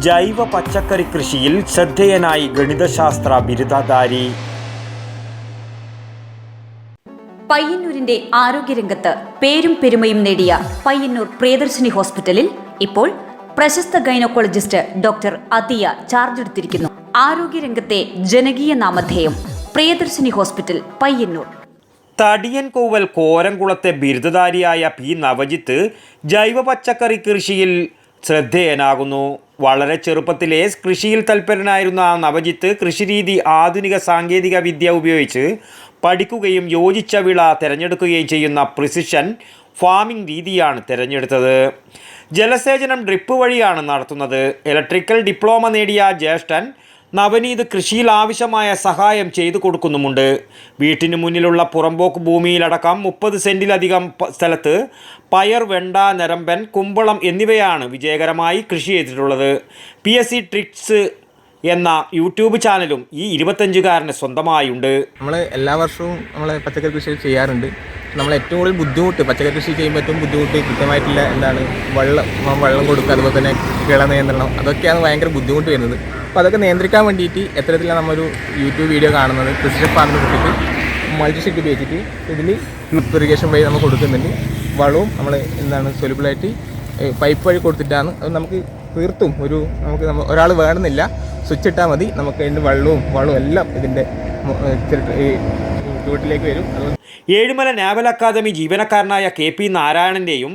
ജൈവ പച്ചക്കറി കൃഷിയിൽ ശ്രദ്ധേയനായി ഗണിതശാസ്ത്ര ബിരുദധാരി. പയ്യന്നൂരിന്റെ ആരോഗ്യരംഗത്ത് പേരും പെരുമയും നേടിയ പയ്യന്നൂർ പ്രിയദർശിനി ഹോസ്പിറ്റലിൽ ഇപ്പോൾ പ്രശസ്ത ഗൈനക്കോളജിസ്റ്റ് ഡോക്ടർ അതിയ ചാർജ് എടുത്തിരിക്കുന്നു. ആരോഗ്യരംഗത്തെ ജനകീയ നാമധേയം പ്രിയദർശിനി ഹോസ്പിറ്റൽ പയ്യന്നൂർ. തടിയൻകോവൽ കോരംകുളത്തെ ബിരുദധാരിയായ പി നവജിത്ത് ജൈവ പച്ചക്കറി കൃഷിയിൽ ശ്രദ്ധേയനാകുന്നു. വളരെ ചെറുപ്പത്തിലെ കൃഷിയിൽ തൽപരനായിരുന്ന നവജിത്ത് കൃഷിരീതി ആധുനിക സാങ്കേതിക വിദ്യ ഉപയോഗിച്ച് പഠിക്കുകയും യോജിച്ച വിള തിരഞ്ഞെടുക്കുകയും ചെയ്യുന്ന പ്രിസിഷൻ ഫാമിംഗ് രീതിയാണ് തിരഞ്ഞെടുത്തത്. ജലസേചനം ഡ്രിപ്പ് വഴിയാണ് നടത്തുന്നത്. ഇലക്ട്രിക്കൽ ഡിപ്ലോമ നേടിയ ജ്യേഷ്ഠൻ നവനീത് കൃഷിയിൽ ആവശ്യമായ സഹായം ചെയ്തു കൊടുക്കുന്നുമുണ്ട്. വീട്ടിന് മുന്നിലുള്ള പുറമ്പോക്ക് ഭൂമിയിലടക്കം 30 സെൻറ്റിലധികം സ്ഥലത്ത് പയർ, വെണ്ട, നരമ്പൻ, കുമ്പളം എന്നിവയാണ് വിജയകരമായി കൃഷി ചെയ്തിട്ടുള്ളത്. PSC ട്രിക്സ് എന്ന യൂട്യൂബ് ചാനലും ഈ 25കാരന് സ്വന്തമായുണ്ട്. നമ്മൾ എല്ലാ വർഷവും നമ്മൾ പച്ചക്കറി കൃഷി ചെയ്യാറുണ്ട്. നമ്മൾ ഏറ്റവും കൂടുതൽ ബുദ്ധിമുട്ട് പച്ചക്കറി കൃഷി ചെയ്യുമ്പോൾ ഏറ്റവും ബുദ്ധിമുട്ട് കൃത്യമായിട്ടുള്ള വെള്ളം കൊടുക്കുക, അതുപോലെ തന്നെ കിള നിയന്ത്രണം, അതൊക്കെയാണ് ഭയങ്കര ബുദ്ധിമുട്ട് വരുന്നത്. അപ്പോൾ അതൊക്കെ നിയന്ത്രിക്കാൻ വേണ്ടിയിട്ട് എത്തരത്തിലാണ് നമ്മളൊരു യൂട്യൂബ് വീഡിയോ കാണുന്നത്. പ്രിസിഷൻ ഫാമിന് കിട്ടിയിട്ട് മൾട്ടിഷീറ്റ് ഉപയോഗിച്ചിട്ട് ഇതിൽ ഇറിഗേഷൻ വഴി നമ്മൾ കൊടുക്കുന്നുണ്ട്. വളവും നമ്മൾ സൊല്യൂബിളായിട്ട് പൈപ്പ് വഴി കൊടുത്തിട്ടാണ് അത് നമുക്ക് തീർത്തും ഒരാൾ വേണമെന്നില്ല, സ്വിച്ച് ഇട്ടാൽ മതി, നമുക്ക് അതിൻ്റെ വളവും എല്ലാം ഇതിൻ്റെ ചുവട്ടിലേക്ക് വരും. ഏഴുമല നാവൽ അക്കാദമി ജീവനക്കാരനായ KP നാരായണൻ്റെയും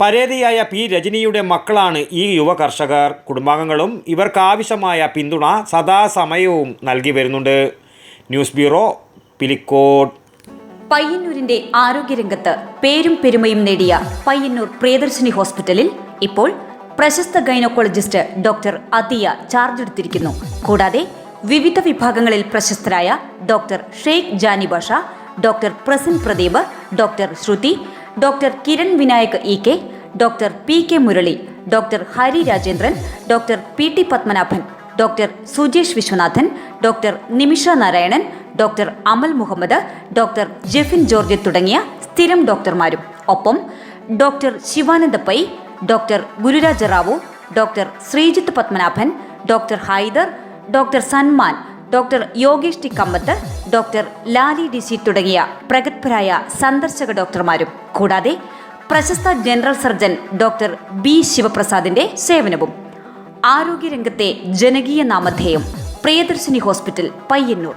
പരേതയായ P രജനിയുടെ മക്കളാണ് ഈ യുവ കർഷകർ. കുടുംബാംഗങ്ങളും ഇവർക്കാവശ്യമായ പിന്തുണ സദാസമയവും നൽകി വരുന്നുണ്ട്. News bureau, Pilicode. പയ്യന്നൂരിന്റെ ആരോഗ്യരംഗത്ത് പേരും പെരുമയും നേടിയ പയ്യന്നൂർ പ്രിയദർശിനി ഹോസ്പിറ്റലിൽ ഇപ്പോൾ പ്രശസ്ത ഗൈനക്കോളജിസ്റ്റ് ഡോക്ടർ അതിയ ചാർജ് എടുത്തിരിക്കുന്നു. കൂടാതെ വിവിധ വിഭാഗങ്ങളിൽ പ്രശസ്തരായ doctor Sheikh Jani Basha, doctor Prasan Pradeep, doctor Shruti, doctor Kiran Vinayak EK, doctor PK Murali, doctor Hari Rajendran, doctor PT Padmanabhan, doctor Sujesh Viswanathan, doctor Nimisha Narayanan, doctor Amal Muhammad, doctor Jefin George തുടങ്ങിയ സ്ഥിരം ഡോക്ടർമാരും ഒപ്പം doctor Shivananda Pai, doctor Gururaja Rao, doctor Sreejith Padmanabhan, doctor Haider, doctor Sanman, doctor Yogesh T Kamath, doctor Lali DC തുടങ്ങിയ പ്രഗത്ഭരായ സന്ദർശക ഡോക്ടർമാരും കൂടാതെ പ്രശസ്ത ജനറൽ സർജൻ ഡോക്ടർ B ശിവപ്രസാദിന്റെ സേവനവും. ആരോഗ്യരംഗത്തെ ജനകീയ നാമധേയം പ്രിയദർശിനി ഹോസ്പിറ്റൽ പയ്യന്നൂർ.